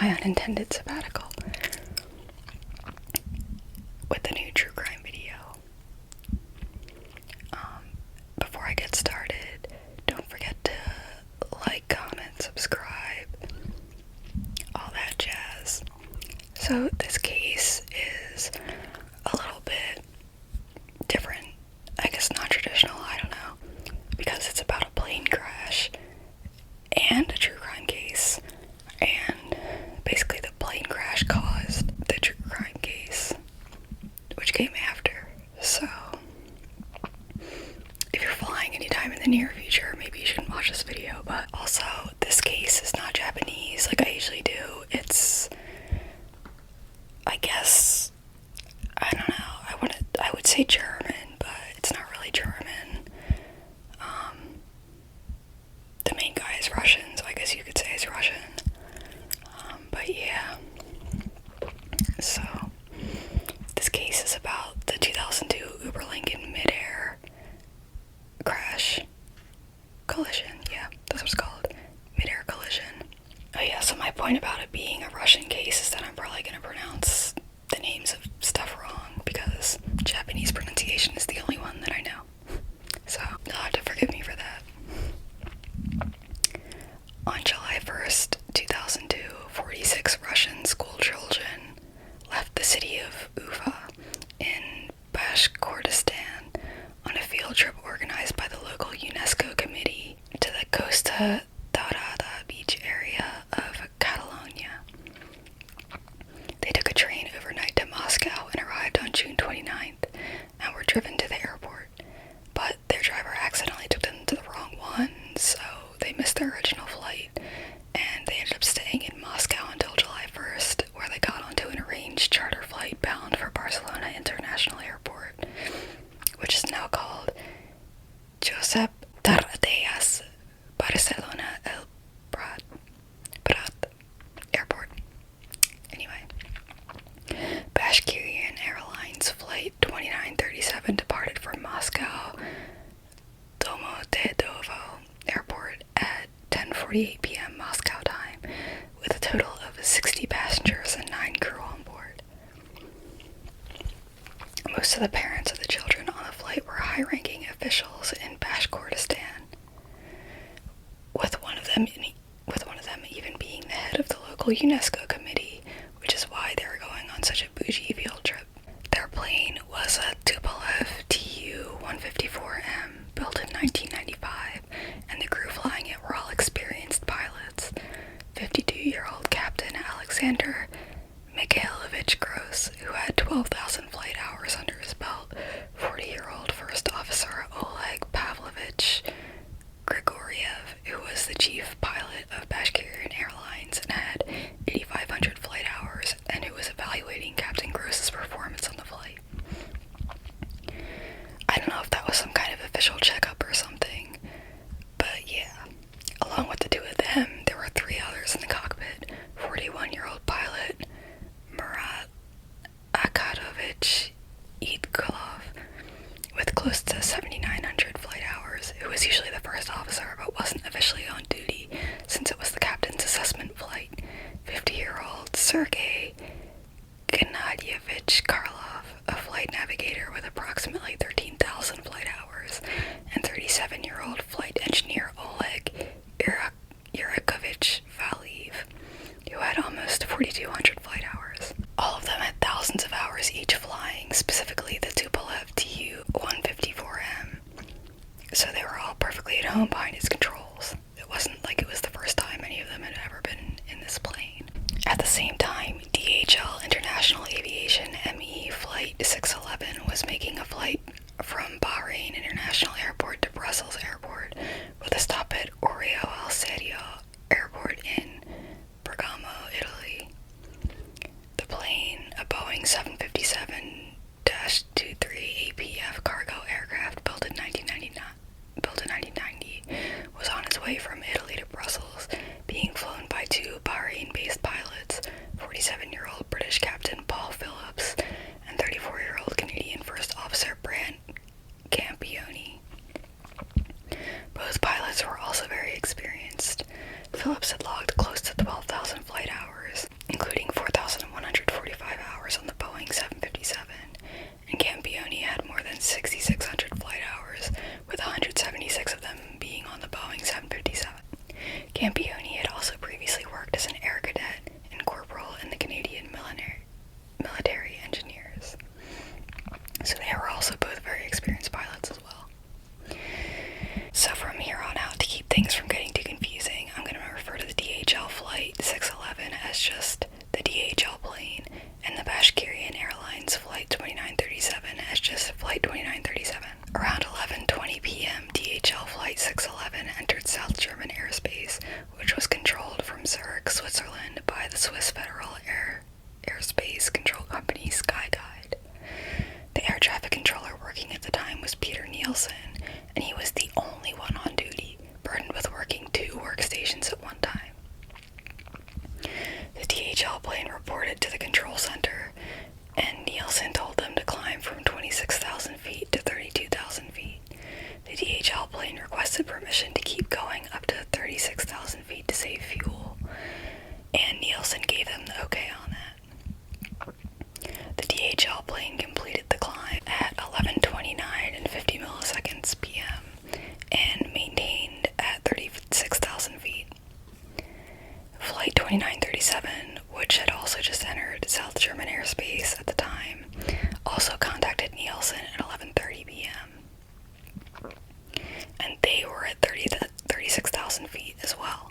my unintended sabbatical with a new true crime video. Before I get started, don't forget to like, comment, subscribe, all that jazz. So this case is a little bit different, I guess not traditional, I don't know, because it's about a plane crash and a true crime case, and basically the plane crash caused the true crime case, which came after. So if you're flying anytime in the near future, maybe you shouldn't watch this video. But also, this case is not Japanese like I usually do. It's, I guess, I don't know, I would say German, but it's not really German. The main guy is Russian, so I guess you could say he's Russian. But yeah. So, this case is about the 2002 Überlingen mid-air crash. Collision, yeah, that's what it's called. Mid-air collision. Oh yeah, so my point about it being a Russian case is that I'm probably going to pronounce the names of stuff wrong, because Japanese pronunciation is the only one that I know. So, you'll have to forgive me for that. On July 1st, 2002, 46 Russian school children left the city of Ufa in Bashkortostan on a field trip organized by the local UNESCO committee to the Costa Daurada beach area of Catalonia. They took a train overnight to Moscow and arrived on June 29th and were driven to the airport, but their driver accidentally took them to the wrong one, so they missed their original flight, and they ended up staying in Moscow until July 1st, where they got onto an arranged charter flight bound for Barcelona International Airport, which is now called Josep Tarradellas Barcelona El Prat Airport. Anyway, Bashkirian Airlines Flight 2937 departed from Moscow Domodedovo Airport at 10:48 p.m. Moscow time, with a total of 60 passengers and 9 crew on board. Most of the parents of the children on the flight were high-ranking officials in Bashkortostan, with one of them even being the head of the local UNESCO committee, which is why they were going on such a bougie field trip. Their plane was a Tupolev Tu-154M, built in 1995, and the crew flying it were all experienced pilots. 52-year-old Captain Alexander Mikhailovich Gross, who had 12,000 flight hours under his belt, 40-year-old First Officer Oleg Pavlovich Grigoriev, who was the chief pilot of Bashkirian Airlines and had 8,500 flight hours, and who was evaluating Captain Gross's performance on the flight. I don't know if that was some kind of official checkup or something, but yeah. Along with the two of them, there were 3 others in the cockpit. 41-year-old pilot Murat Akadovich Idkulov, with close to 7,900 flight hours, who was usually the first officer but wasn't officially on duty since it was the captain's assessment flight. 50-year-old Sergei Gennadyevich Karlov, a flight navigator with approximately 13,000 flight hours, and 37-year-old flight engineer Oleg Yurikovich Valiyev, who had almost 4,200 flight hours. All of them had thousands of hours each flying, specifically the Tupolev Tu-154M, so they were all perfectly at home behind its controls. It wasn't like it was the first time any of them had ever been in this plane. At the same time, DHL International Aviation ME Flight 611 was making a flight from Bahrain International Airport to Brussels Airport, with a stop at Orio al Serio Airport in Bergamo, Italy. The plane, a Boeing 757-23 APF cargo aircraft built in 1990, was on its way from Italy to Brussels, being flown by 2 Bahrain-based pilots, 47-year-old British Captain Paul Phillips and 34-year-old Canadian First Officer Brant Campione. So they were also both very experienced pilots as well. So from here on out, to keep things from getting too confusing, I'm going to refer to the DHL Flight 611 as just the DHL plane, and the Bashkirian Airlines Flight 2937 as just Flight 2937. Around 11:20 p.m., DHL Flight 611 entered South German airspace, which was controlled from Zurich, Switzerland by the Swiss Federal Airspace Control Company SkyGuide. The air traffic controller working at the time was Peter Nielsen, and he was the only one on duty, burdened with working 2 workstations at one time. The DHL plane reported to the control center, and Nielsen told them to climb from 26,000 feet to 32,000 feet. The DHL plane requested permission to keep going up to 36,000 feet to save fuel, and Nielsen gave them the okay on that. The DHL plane completed the climb at 11:29 and 50 milliseconds p.m. and maintained at 36,000 feet. Flight 2937, which had also just entered South German airspace at the time, also contacted Nielsen at 11:30 p.m. and they were at 36,000 feet as well.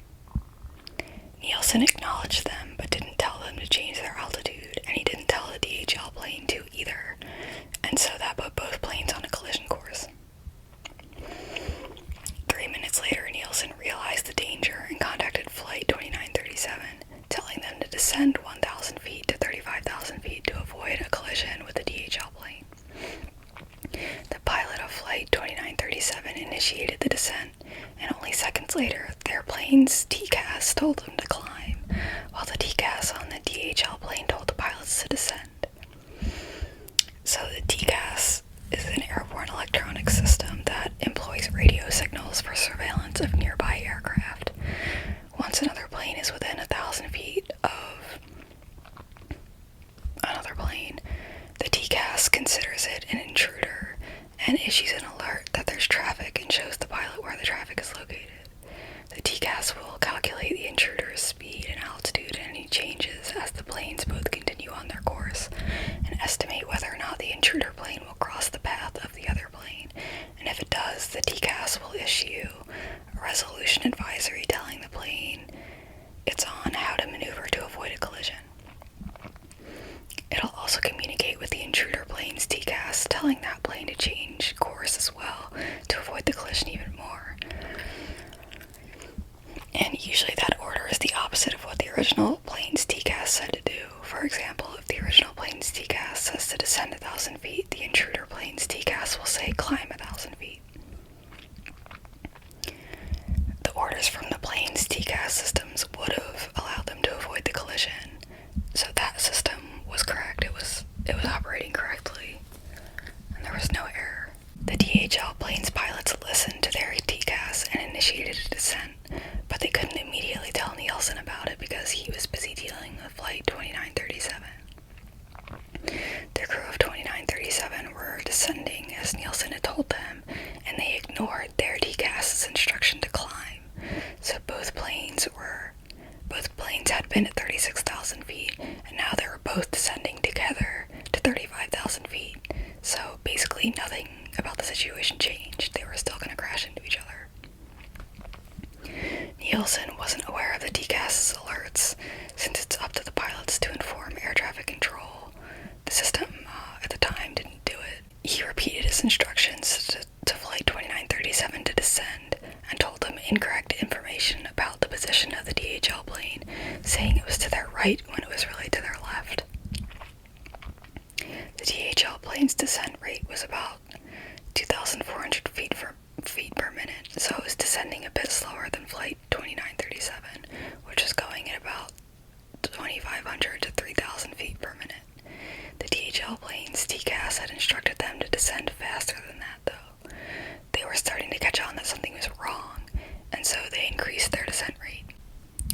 Nielsen acknowledged them, but didn't tell them to change their altitude, and he didn't tell the DHL plane to either, and so that put both planes on a collision course. 3 minutes later, Nielsen realized the danger and contacted Flight 2937, telling them to descend 1,000 feet to 35,000 feet to avoid a collision with the DHL plane. The pilot of Flight 2937 initiated the descent, and only seconds later, their plane's TCAS told them to climb, while the TCAS on the DHL plane told the pilots to descend. So the TCAS is an airborne electronic system that employs radio signals for surveillance of nearby aircraft. Once another plane is within 1,000 feet of another plane, the TCAS considers it an intruder and issues an alert that there's traffic and shows the pilot where the traffic is located. The TCAS will calculate the intruder's speed and altitude and any changes as the planes both continue on their course, and estimate whether or not the intruder plane will cross the path of the other plane, and if it does, the TCAS will issue a resolution advisory telling the plane it's on how to maneuver to avoid a collision. It'll also communicate with the intruder plane's TCAS, telling that plane to change course as well to avoid the collision even more. And usually that order is the opposite of what the original plane's TCAS said to do. For example, if the original plane's TCAS says to descend 1,000 feet, the intruder plane's TCAS will say climb 1,000 feet. The orders from the plane's TCAS systems would have allowed them to avoid the collision, so that system was correct. It was operating correctly, and there was no error. The DHL plane's pilots listened to their TCAS and initiated a descent, but they couldn't immediately tell Nielsen about it because he was busy dealing with Flight 2937. The crew of 2937 were descending as Nielsen had told them, and they ignored their TCAS's instruction to climb. So both planes had been at 36,000 feet, and now they were both descending together to 35,000 feet. So basically nothing about the situation changed. They were still going to crash into each other. Nielsen wasn't aware of the TCAS's alerts, since it's up to the pilots to inform air traffic control. The system at the time didn't do it. He repeated his instructions to Flight 2937 to descend, and told them incorrect information about the position of the DHL plane, saying it was to their right when it was really to their left. The DHL plane's descent rate was about 2,400 feet per minute, so it was descending a bit slower than Flight 2937, which was going at about 2,500 to 3,000 feet per minute. The DHL plane's TCAS had instructed them to descend faster than that, though. They were starting to catch on that something was wrong, and so they increased their descent rate.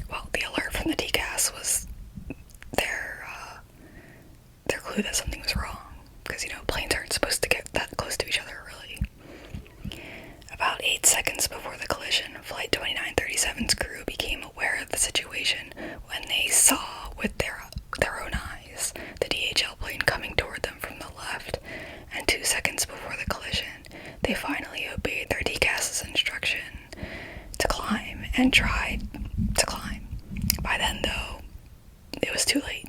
Well, the alert from the TCAS was their clue that something was wrong, because, planes aren't supposed to get that close to each other, really. About 8 seconds before the collision, Flight 2937's crew became aware of the situation when they saw with their own eyes the DHL plane coming toward them from the left, and to and tried to climb. By then, though, it was too late.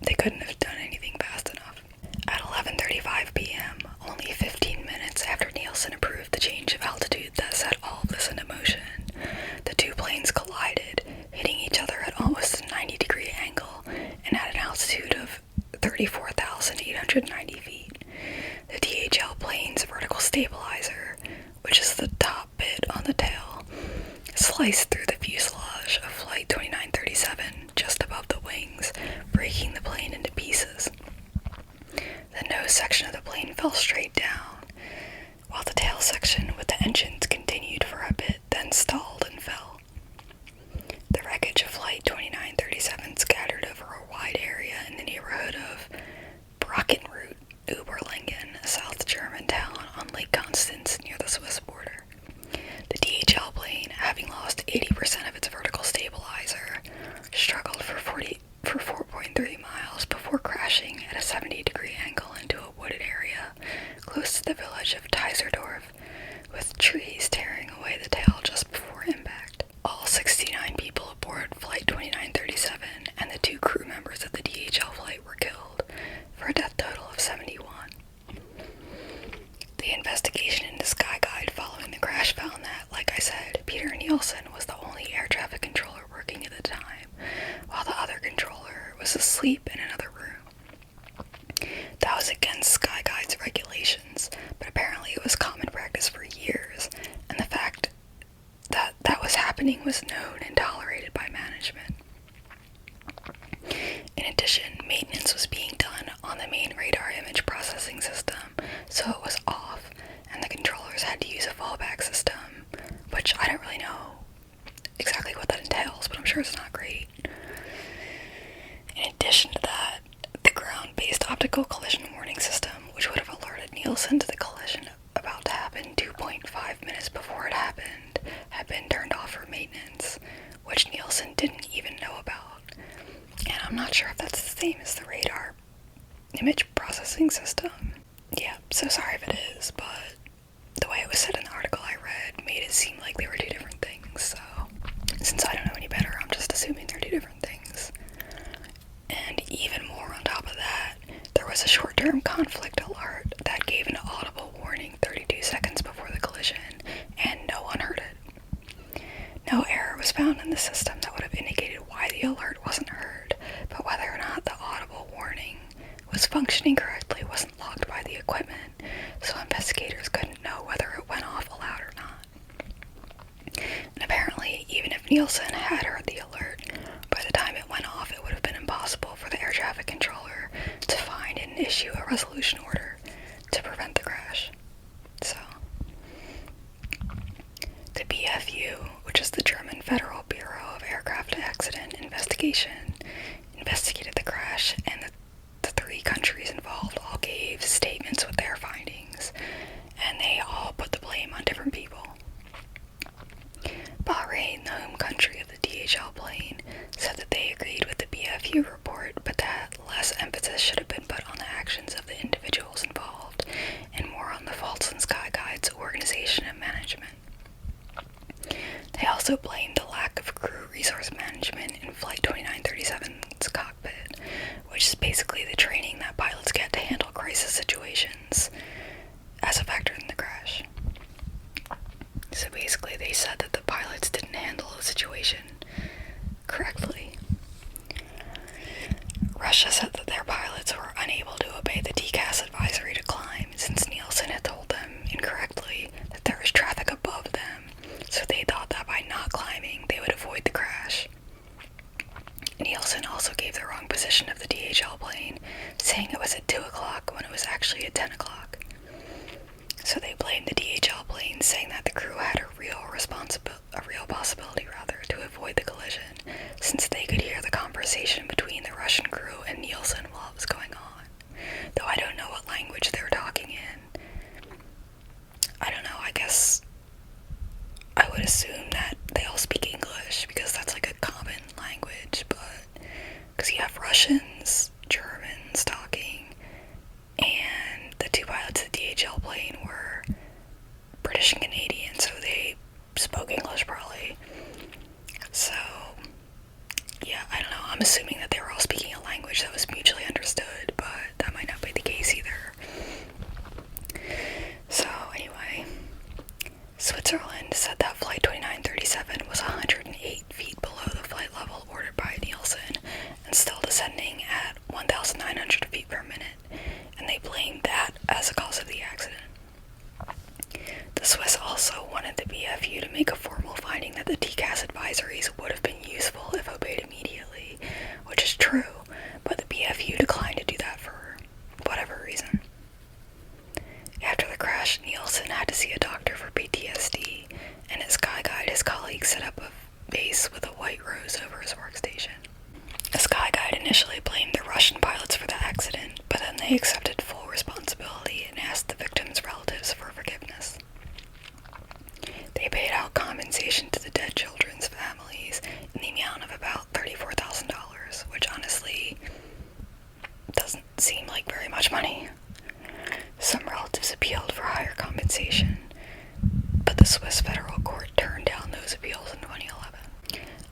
They couldn't have done anything fast enough. At 11:35 p.m., only 15 minutes after Nielsen approved the change of altitude that set all of this into motion, the two planes collided, hitting each other at almost a 90-degree angle and at an altitude of 34,890 feet. The DHL plane's vertical stabilizer, which is the top bit on the tail, sliced through the fuselage of Flight 2937 just above the wings, breaking the plane into pieces. The nose section of the plane fell straight down, while the tail section with the engines continued for a bit, then stalled and fell. The wreckage of Flight 2937 scattered over a wide area in the neighborhood of Brockenroot, Überlingen, a South German town on Lake Constance near the Swiss border. The DHL plane, having lost 80% of its vertical stabilizer, struggled for 4.3 miles before crashing at a 70-degree angle into a wooded area close to the village of Teiserdorf, with trees tearing away the tail just before impact. All 69 people aboard Flight 2937 and the 2 crew members of the DHL flight were killed, for a death total of 71. The investigation into Skyguide following the crash found that, like I said, Peter Nielsen was the only air traffic controller working at the time, while the other controller was asleep in another room. That was against Skyguide's regulations, but apparently it was common practice for years, and the fact that that was happening was known and tolerated by management. In addition, maintenance was being done on the main radar image processing system, so it was off, and the controllers had to use a fallback system, which I don't really know exactly what that entails, but I'm sure it's not great. In addition to that, the ground-based optical collision warning system, which would have alerted Nielsen to the collision about to happen 2.5 minutes before it happened, had been turned off for maintenance, which Nielsen didn't even know about. And I'm not sure if that's the same as the radar image processing system. Yeah, so sorry if it is, but the way it was said in the article I read made it seem like they were 2 different things, so since I don't know any better, I'm just assuming they're 2 different things. And even more on top of that, there was a short-term conflict alert that gave an audible warning 32 seconds before the collision, and no one heard it. No error was found in the system that would have indicated why the alert wasn't heard, but whether or not the audible warning was functioning correctly wasn't logged by the equipment, so investigators couldn't know whether it went off aloud or not. And apparently, even if Nielsen had heard the alert, by the time it went off, it would have been impossible for the air traffic controller to find and issue a resolution order to prevent the crash. So, the BFU, which is the German Federal Bureau of Aircraft Accident Investigation, investigated the crash, and the 3 countries involved all gave statements with their findings, and they all put the blame on different people. Bahrain, the home country of the DHL plane, said that they agreed with the BFU report, but that less emphasis should have been put on the actions of the individuals involved, and more on the faults in Skyguide's organization and management. They also blamed the lack of crew resource management in Flight 2937's cockpit, which is basically the training that pilots get to handle crisis situations, as a factor in the crash. So basically they said that the pilots didn't handle the situation correctly. Russia said that their pilots were unable to obey the TCAS advisory to climb, since Nielsen had told them incorrectly that there was traffic above them, so they thought that by not climbing, they would avoid the crash. Nielsen also gave the wrong position of the DHL plane, saying it was at 2 o'clock when it was actually at 10 o'clock. So they blamed the DHL plane, saying that the crew had a real possibility to avoid the collision, since they could hear the conversation between the Russian crew and Nielsen while it was going on. Though I don't know what language they were talking in. I don't know, I guess I would assume that they all speak English, because that's like a common language, but because you have Russians, Germans talking, and the 2 pilots of the DHL plane were British and Canadian, so they spoke English probably. wanted the BFU to make a formal finding that the TCAS advisories would have been useful if obeyed immediately, which is true, but the BFU declined to do that for whatever reason. After the crash, Nielsen had to see a doctor for PTSD, and at Sky Guide, his colleagues set up a vase with a white rose over his workstation. The Sky Guide initially blamed the Russian pilots for the accident, but then they accepted full responsibility and asked the victims' relatives for forgiveness. They paid out compensation to the dead children's families in the amount of about $34,000, which honestly doesn't seem like very much money. Some relatives appealed for higher compensation, but the Swiss federal court turned down those appeals in 2011.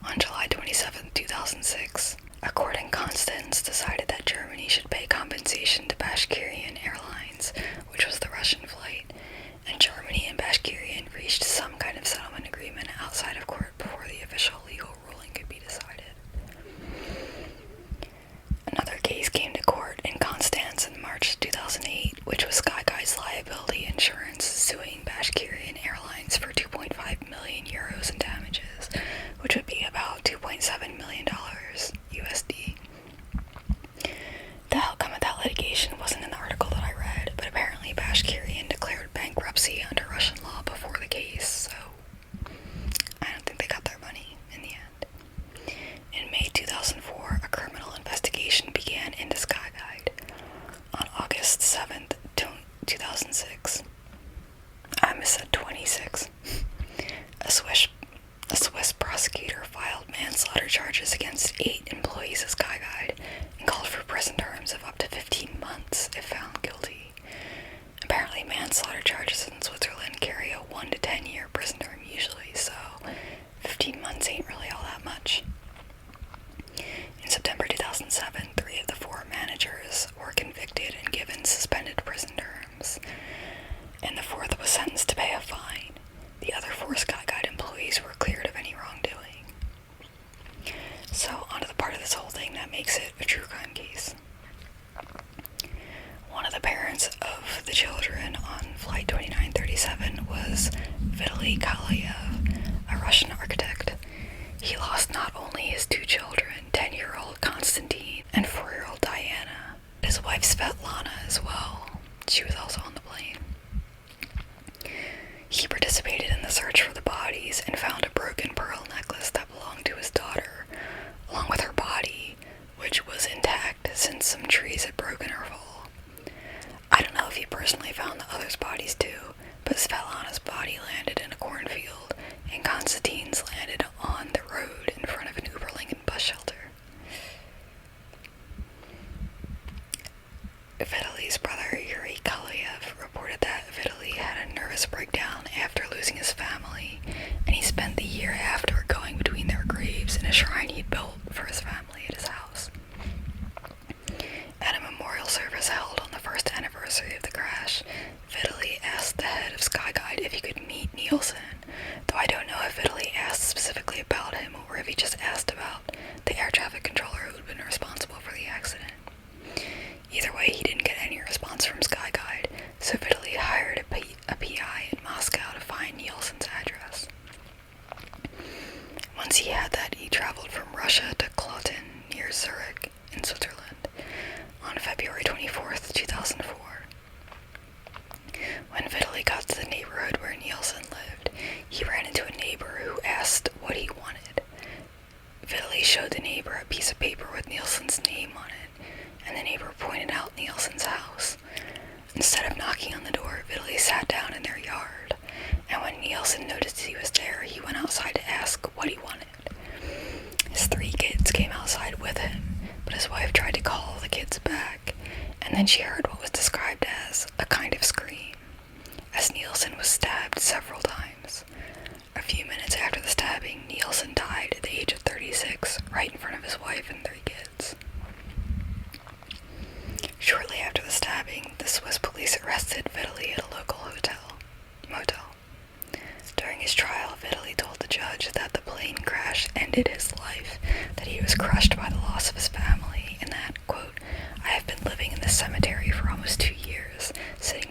On July 27, 2006, a court in Constance decided that Germany should pay compensation to Bashkirian Airlines, which was the Russian flight, and Germany and Bashkirian reached some kind of settlement agreement outside of court before the official legal ruling could be decided. Another case came to court in Constance in March 2008, which was Sky Guy's liability insurance suing Bashkirian Airlines for 2.5 million euros in damages, which would be about $2.7 million USD. The outcome of that litigation wasn't in the article that I read, but apparently Bashkirian declared bankruptcy under Russian law before the case, so I don't think they got their money in the end. In May 2004, a criminal investigation began into Sky Guide. On August 7th, 2006, I missaid 26, a Swiss prosecutor filed manslaughter charges against 8 employees of Sky Guide and called for prison terms of up to 15 months if found guilty. Apparently, manslaughter charges in Switzerland carry a 1 to 10 year prison term usually, so 15 months ain't really all that much. In September 2007, 3 of the 4 managers were convicted and given suspended prison terms, and the 4th was sentenced to pay a fine. The other 4 Sky Guide employees were cleared of any wrongdoing. So, onto the part of this whole thing that makes it a true crime case. One of the parents of the children on Flight 2937 was Vitaly Kalyaev, a Russian architect. He lost not only his 2 children, 10-year-old Konstantin and 4-year-old Diana, but his wife Svetlana as well. She was also on the plane. He participated in the search for the bodies and found a broken pearl necklace that belonged to his daughter, along with her body, which was intact since some trees had broken her fall. I don't know if he personally found the others' bodies too, but Svetlana's body landed in a cornfield, and Konstantin's landed on the road in front of an Überlingen bus shelter. Vitaly's brother Yuri Kalyaev reported that Vitaly had a nervous breakdown after losing his family, and he spent the year after going between their graves in a shrine he'd built for his family at his house. At a memorial service held on the first anniversary of the crash, Vitaly asked the head of Sky Guide if he could meet Nielsen, though I don't know if Vitaly asked specifically about him or if he just asked about the air traffic controller who had been responsible for the accident. Either way, he didn't get any response from Sky Guide, so Vitaly hired a PI in Moscow to find Nielsen's address. Once he had that, he traveled from Russia to Kloten, near Zurich, in Switzerland, on February 24th, 2004. When Vitaly got to the neighborhood where Nielsen lived, he ran into a neighbor who asked what he wanted. Vitaly showed the neighbor a piece of paper with Nielsen's name on it, and the neighbor pointed out Nielsen's house. Instead of knocking on the door, Vitaly sat down in their yard, and when Nielsen noticed he was there, he went outside to ask what he wanted. His 3 kids came outside with him, but his wife tried to call the kids back, and then she heard what was described as a kind of scream, as Nielsen was stabbed several times. A few minutes after the stabbing, Nielsen died at the age of 36, right in front of his wife and 3 kids. Shortly after the stabbing, the Swiss police arrested Vitaly at a local motel. During his trial, Vitaly told the judge that the plane crash ended his life, that he was crushed by the loss of his family, and that, quote, "I have been living in this cemetery for almost 2 years, sitting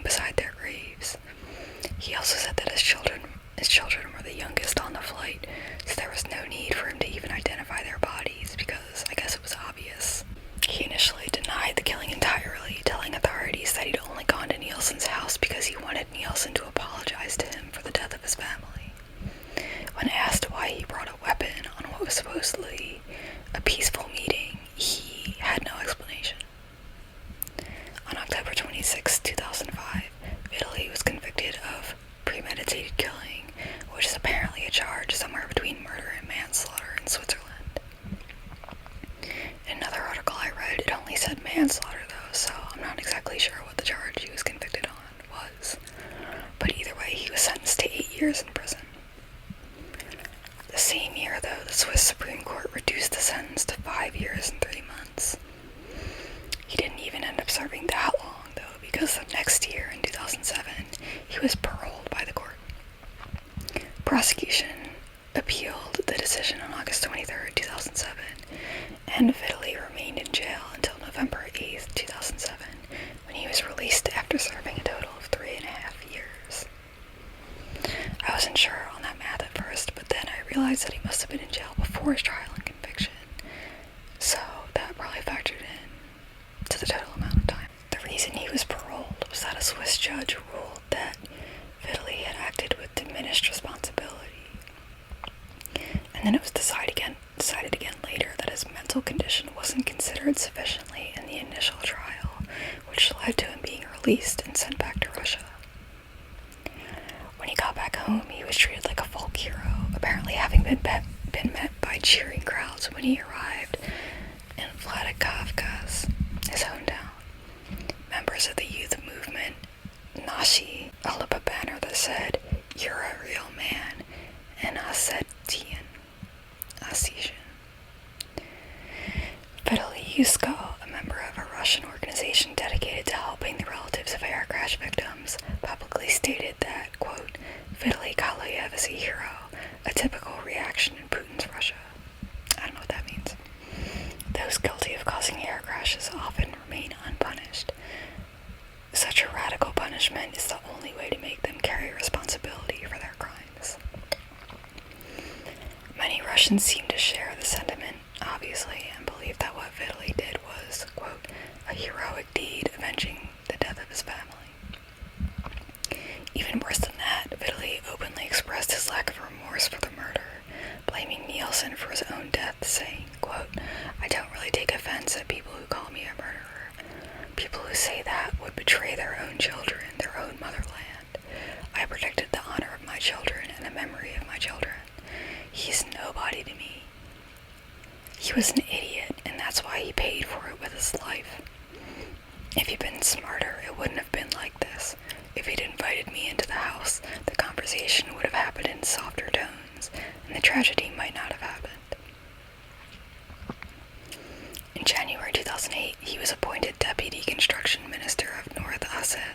years in prison. The same year, though, the Swiss Supreme Court reduced the sentence to 5 years and 3 months. He didn't even end up serving that long, though, because the next year, in 2007, he was paroled by the court. Prosecution appealed the decision on August 23, 2007, and Vitaly remained in jail until November 8, 2007, when he was released after serving a total of 3.5 years. I wasn't sure on that math at first, but then I realized that he must have been in jail before his trial and conviction, so that probably factored in to the total amount of time. The reason he was paroled was that a Swiss judge ruled that Vitaly had acted with diminished responsibility, and then it was decided again later that his mental condition wasn't considered sufficiently in the initial trial, which led to him being released and sent back to Russia. When he got back home, he was treated like a folk hero, apparently having been met by cheering crowds when he arrived in Vladikavkaz, his hometown. Members of the youth movement Nashi held up a banner that said, "You're a real man," and Ossetian. Vitaly Yusko, a member of a Russian organization dedicated to helping the relatives of air crash victims, publicly stated that, quote, "Vitaly Kalayev is a hero, a typical reaction in Putin's Russia." I don't know what that means. Those guilty of causing air crashes often remain unpunished. Such a radical punishment is the only way to make them carry responsibility for their crimes. Many Russians seem to share the sentiment, obviously, and believe that what Vitaly did was, quote, "a heroic deed avenging the death of his family." Even worse than that, Vitaly openly expressed his lack of remorse for the murder, blaming Nielsen for his own death, saying, quote, "I don't really take offense at people who call me a murderer. People who say that would betray their own children, their own motherland. I protected the honor of my children and the memory of my children. He's nobody to me. He was an idiot, and that's why he paid for it with his life. If he'd been smarter, it wouldn't have been like this. If he'd invited me into the house, the conversation would have happened in softer tones, and the tragedy might not have happened." In January 2008, he was appointed Deputy Construction Minister of North Ossetia.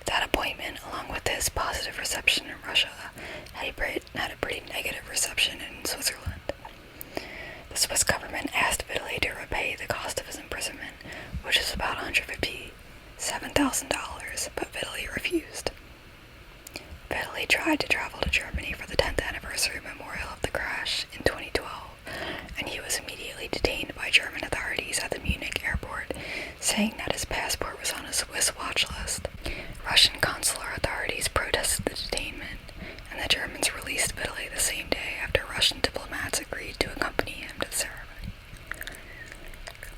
That appointment, along with his positive reception in Russia, had a pretty negative reception in Switzerland. The Swiss government asked Vitaly to repay the cost of his imprisonment, which is about $157,000, but Vitaly refused. Vitaly tried to travel to Germany for the 10th anniversary memorial of the crash in 2012, and he was immediately detained by German authorities at the Munich airport, saying that his passport was on a Swiss watch list. Russian consular authorities protested the detainment, and the Germans released Vitaly the same day after Russian diplomats agreed to accompany him to the ceremony.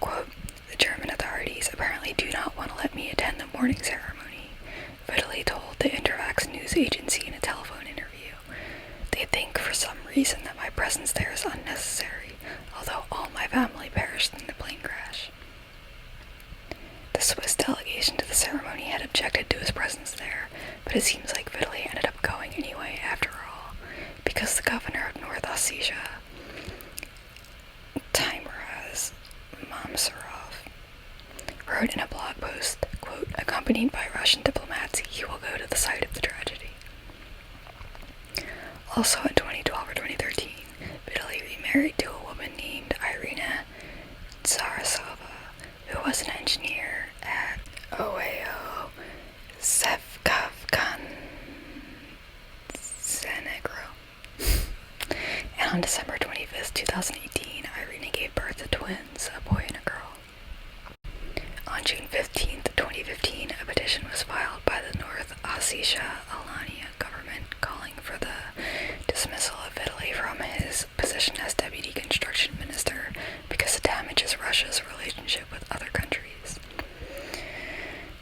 Quote, "The German authorities apparently do not want to let me attend the morning ceremony," Vitaly told the Interfax news agency in a telephone interview. "They think for some reason that my presence there is unnecessary, although all my family perished in the plane crash." The Swiss delegation to the ceremony had objected to his presence there, but it seems like Vitaly ended up going anyway after all, because the governor of North Ossetia, Timuraz Mamsarov, wrote in a blog post, quote, "Accompanied by Russian diplomats, he will go to the site of the tragedy." Also in 2012 or 2013, Vitaly remarried to a woman named Irina Tsarasova, who was an engineer at OAO Sevkavkanzenegro. And on December 25th, 2018, Irina gave birth to twins, a boy and a girl. On June 15th, 2015, a petition was filed by the North Ossetia Alania government calling for the dismissal of Vitaly from his position as Deputy Construction Minister because it damages Russia's relationship with other countries.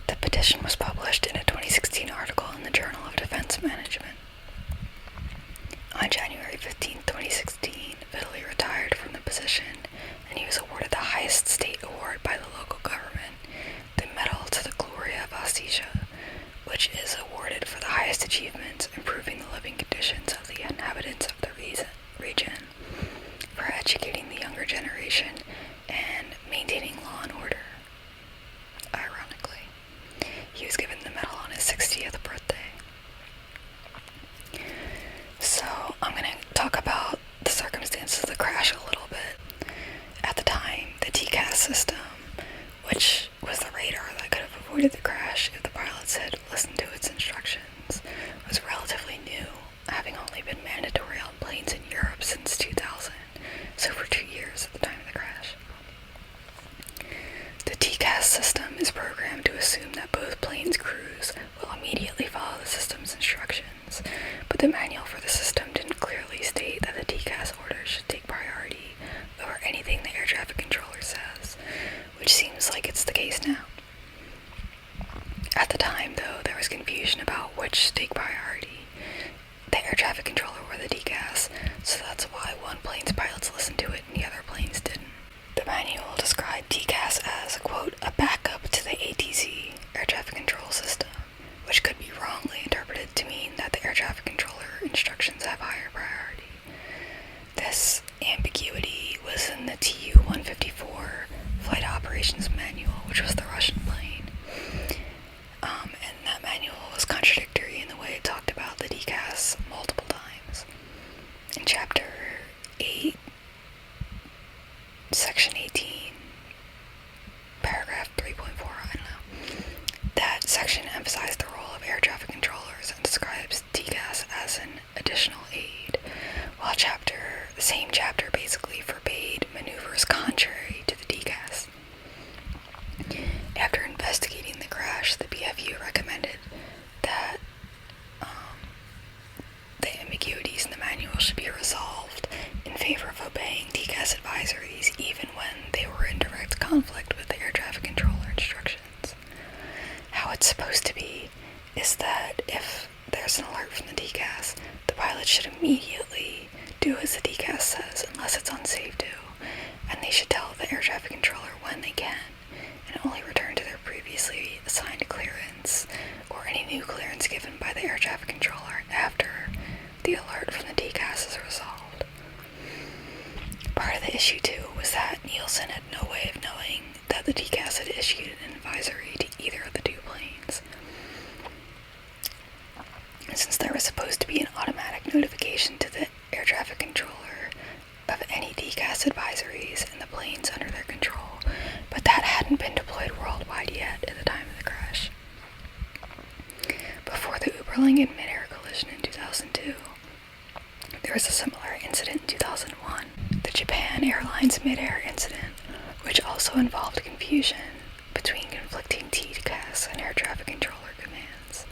The petition was published in a 2016 article in the Journal of Defense Management. On January 15, 2016, Vitaly retired from the position, and he was awarded the highest state award by the local government, the Medal to the Glory of Ossetia, achievements improving the living conditions of the inhabitants of the region, for educating the younger generation, and maintaining law and order. Ironically, he was given the medal on his 60th birthday. So, I'm going to talk about the circumstances of the crash a little bit. At the time, the TCAS system, which was the radar that could have avoided the crash if the pilots had listened to its instructions, was relatively new, having only been mandatory on planes in Europe since 2000, so for 2 years at the time of the crash. The TCAS system is programmed to assume that both planes' crews will immediately follow the system's instructions, but the manual for the system didn't clearly state that the TCAS orders should take priority over anything the air traffic controller says, which seems like it's the case now. At the time, though, there was confusion about which should take priority, the air traffic controller or the TCAS, so that's why one plane's pilots listened to it and the other planes didn't. The manual described TCAS as, quote, a backup to the ATC, air traffic control system, which could be wrongly interpreted to mean that the air traffic controller instructions have higher priority. This ambiguity was in the Tu-154 Flight Operations Manual, which was the Russian plane. And that manual was contradictory in the way it talked about the TCAS multiple times. In Chapter 8, Section 18, Paragraph 3.4, I don't know, that section emphasized the role of air traffic controllers and describes TCAS as an additional aid, while the same chapter basically forbade maneuvers contrary to the TCAS. After investigating the crash, the BFU recommended that the ambiguities in the manual should be resolved in favor of obeying TCAS advisories even when they were in direct conflict with the air traffic controller instructions. How it's supposed to be is that if there's an alert from the TCAS, the pilot should immediately do as the TCAS says unless it's unsafe to, and they should tell the air traffic controller when they can, and only return to their previously assigned clearance or any new clearance given by the air traffic controller after the alert from the TCAS is resolved. Part of the issue, too, was that Nielsen had no way of knowing that the TCAS had issued an advisory to either of the two planes. And since there was supposed to be an automatic notification to the air traffic controller of any TCAS advisories in the planes under their control, but that hadn't been deployed worldwide yet at the time of the crash. Before the Überlingen mid-air collision in 2002, there was a similar incident in 2001, the Japan Airlines mid-air incident, which also involved confusion between conflicting TCAS and air traffic controller commands.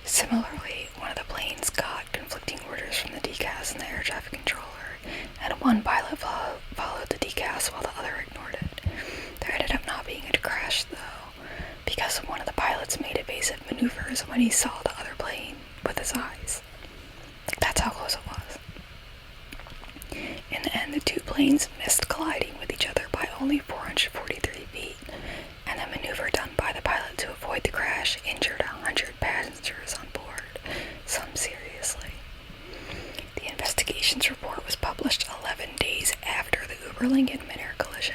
Similarly, one of the planes got conflicting orders from the TCAS and the air traffic controller, and one pilot followed the TCAS while the other ignored it. There ended up not being a crash, though, because one of the pilots made evasive maneuvers when he saw the other plane with his eyes. That's how close it was. In the end, the two planes missed colliding with each other by only 443 feet, and the maneuver done by the pilot to avoid the crash injured 100 passengers on board, some seriously. The investigations report was published 11 days after the Überlingen mid-air collision,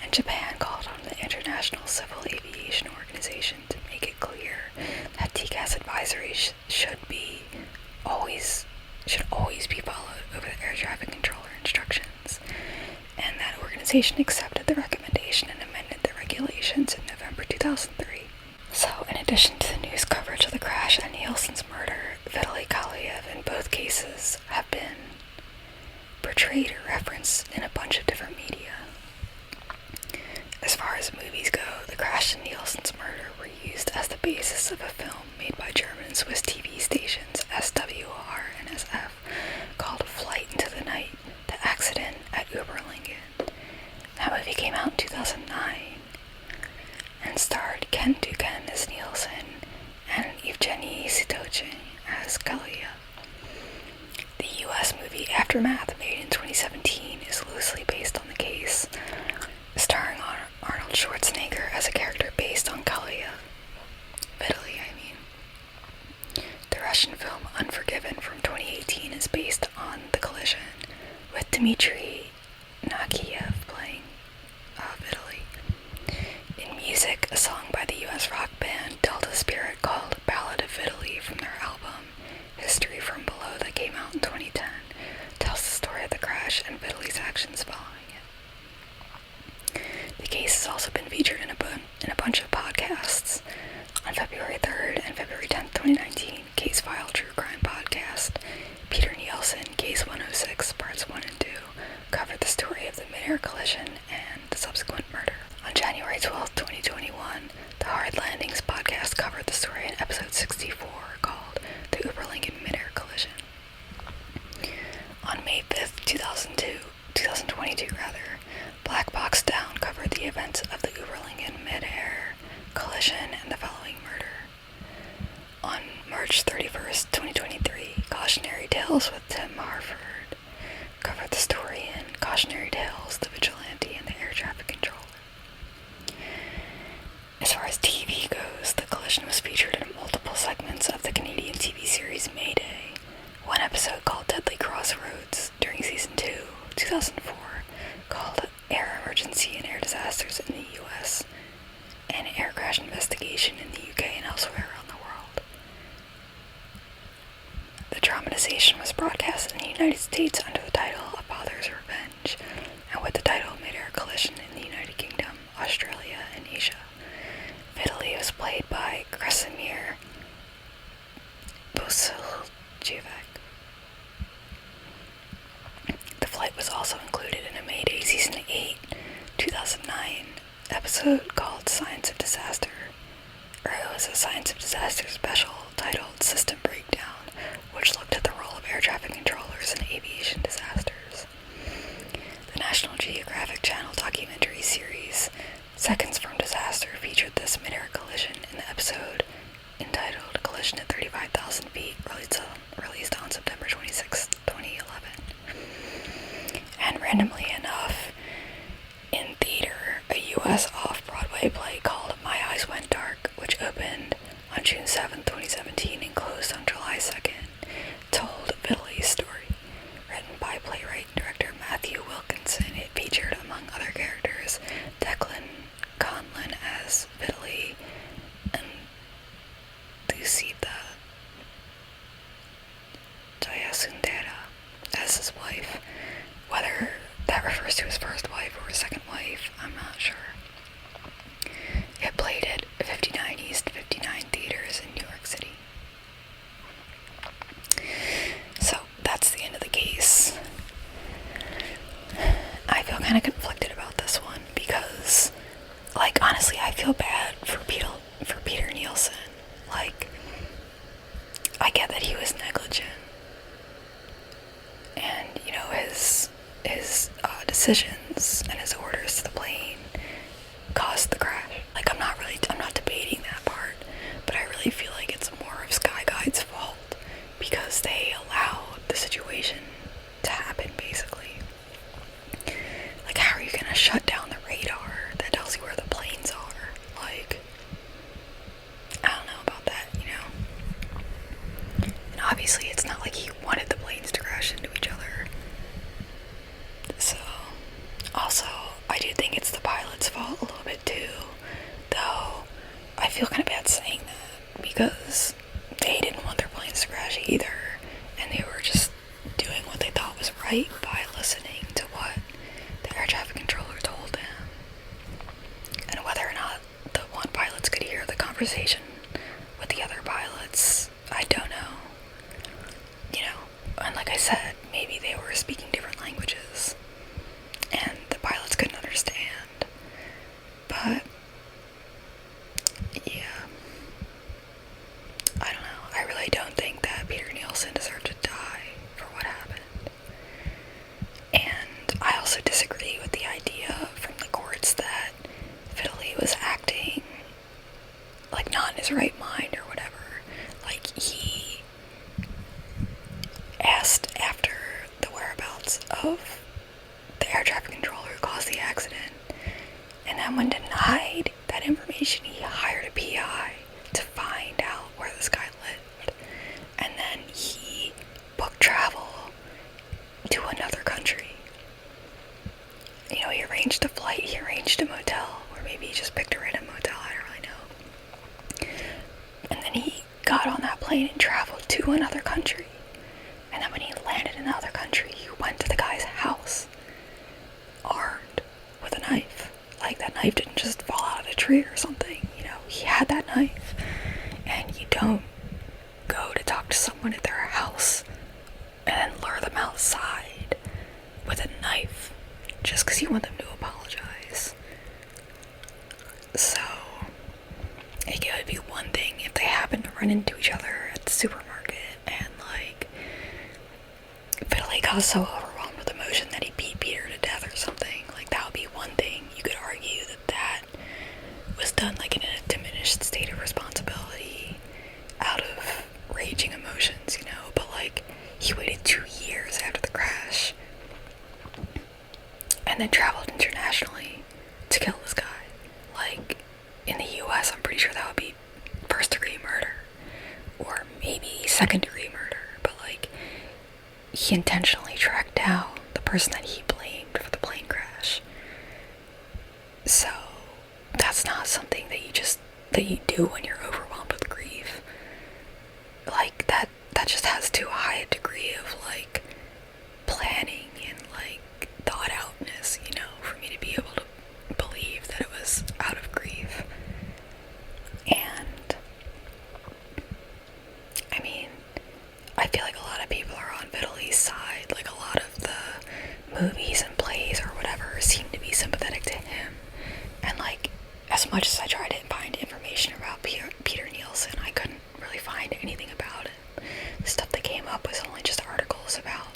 and Japan called on the International Civil Aviation Organization to make it clear that TCAS advisories should always be followed over the air traffic controller instructions, and that organization accepted the recommendation and amended the regulations in November 2003. So, in addition to the news coverage of the crash and Nielsen's murder, Vitaly Kaliev in both cases have been portrayed or referenced in a bunch of different media. As far as movies go, the crash and Nielsen's murder were used as the basis of a film made by German and Swiss TV stations SWR and SF called Flight into the Night, The Accident at Überlingen. That movie came out in 2009 and starred Ken Dugan as Nielsen and Evgeny Sitochin as Kaliev. The US movie Aftermath, made in 2017, is loosely based on the case, starring Arnold Schwarzenegger as a character based on Kaliev. Vitaly, I mean. The Dmitry Nakiev playing Italy. In music, a song by the US rock band Delta Spirit called Ballad of Italy from their album History from Below that came out in 2010 tells the story of the crash and Italy's actions following it. The case has also been featured in a bunch of podcasts. On February 3rd and February 10th, 2019, Case File True Crime Podcast, Peter Nielsen, Case 106, Parts 1 and 2, covered the story of the mid-air collision and the subsequent murder. On January 12th, 2021, the Hard Landings Podcast covered the story in episode 64 called The Überlingen Mid-Air Collision. On May 5th, 2022, Black Box Down covered the events of the Überlingen mid-air collision and the following murder. On March 31st, 2023, Cautionary Tales with Tim Harford covered the story in Cautionary Tales, The Vigilante, and the Air Traffic Controller. As far as TV goes, the collision was featured in multiple segments of the Canadian TV series Mayday, one episode called Deadly Crossroads during Season 2, 2004, called Air Emergency and Air Disasters in the U.S., and Air Crash Investigation in the UK and elsewhere around the world. The dramatization was broadcast in the United States under the title A Father's Revenge, and with the title Mid-Air Collision in the United Kingdom, Australia, and Asia. Italy was played by Krasimir Bosiljevic. The flight was also included in a Mayday Season 8, 2009 episode called Science of Disaster, or it was a Science of Disaster special titled System Breakdown, which looked at the role of air traffic controllers in aviation disasters. The National Geographic Channel documentary series Seconds from Disaster featured this mid-air collision in the episode entitled Collision at 35,000 feet, released on September 26, 2011. And randomly enough, in theater, a U.S. off-Broadway play called My Eyes Went Dark, which opened on June 7, 2017 and closed on July 2nd, told Italy's story. Written by playwright and director Matthew Wilkinson, it featured, among other characters, Declan Conlon as Italy and Lucida Jayasundara as his wife. Whether that refers to his first wife or his second wife, I'm not sure. It played at 59 East 59 Theaters in New York City. So that's the end of the case. I feel kind of conflicted about this one because, honestly, I feel bad for Peter Nielsen. I get that he was negligent, and his decisions and his orders to the plane caused the crash. I'm not debating that part, but I really feel like it's more of Sky Guide's fault because they allowed the situation to happen, basically. How are you gonna shut down the radar that tells you where the planes are? I don't know about that, And obviously it's not like he wanted the planes to crash into each other. So, also, I do think it's the pilot's fault a little bit too, though I feel kind of bad saying that because they didn't want their planes to crash either, and they were just doing what they thought was right by listening to what the air traffic controller told them. And whether or not the one pilots could hear the conversation with the other pilots, I don't know. And like I said, maybe they were speaking different languages and the pilots couldn't understand. But yeah, I don't know. I really don't think that Peter Nielsen deserved to die for what happened. And I also disagree with the idea from the courts that Italy was acting not in his right mind or whatever. He asked after the whereabouts of the air traffic controller who caused the accident, and then when denied that information, he hired a PI to find out where this guy lived, and then he booked travel to another country got on that plane and traveled to another country. And then when he landed in the other country, he went to the guy's house, armed with a knife. Like, that knife didn't just fall out of a tree or something, you know, he had that knife. And you don't go to talk to someone at their house and then lure them outside with a knife just because you want them to apologize. So, like, it would be one thing if they happen to run into each other at the supermarket and, like, Fiddly got so overwhelmed with emotion that he beat Peter to death or something. Like, that would be one thing. You could argue that that was done, like, in a diminished state of responsibility out of raging emotions, you know, but, like, he waited 2 years after the crash and then traveled internationally to kill this guy. Like, in the US, I'm pretty sure that would be first-degree murder, or maybe second-degree murder, but, like, he intentionally tracked down the person that he blamed for the plane crash. So, that's not something that you do when you're overwhelmed with grief. Like, that just has too high a degree of, like, planning and, like, thought outness, you know, for me to be able to believe that it was out of grief. And I mean, I feel like a lot of people are on Vitaly's side. Like, a lot of the movies and plays or whatever seem to be sympathetic to him. And, like, as much as I tried to find information about Peter Nielsen, I couldn't really find anything about it. The stuff that came up was only just articles about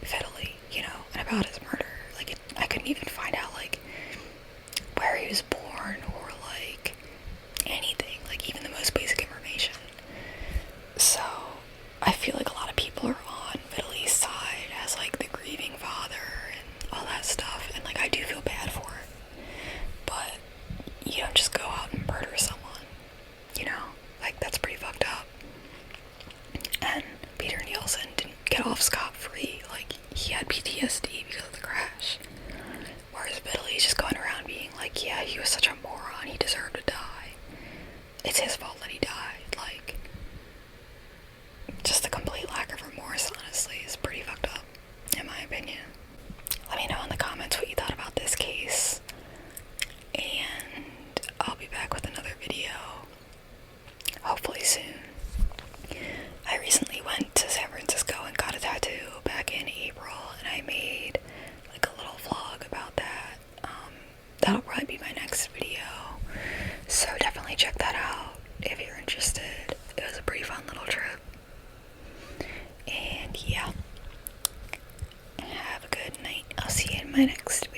Vitaly, you know, and about his murder. Like, I couldn't even find out, like, where he was born or, like, anything, like, even the most basic information. So, I feel like a lot of people are on Vitaly's side as, like, the grieving father and all that stuff, and, like, I do feel bad for it. But you don't just go out and murder someone, you know? Like, that's pretty fucked up. And Peter Nielsen didn't get off scot-free. Like, he had PTSD because of the crash. Whereas Vitaly's just going around being like, yeah, he was such a moron, he deserved to die. It's his fault that he died. Like, just the complete lack of remorse, honestly, is pretty fucked up, in my opinion. Let me know in the comments what you thought about this case. And I'll be back with another video, hopefully soon. I recently went to San Francisco and got a tattoo back in April, and I made, like, a little vlog about that. That'll probably be my next video, so definitely check that out if you're interested. It was a pretty fun little trip. And yeah, have a good night. I'll see you in my next video.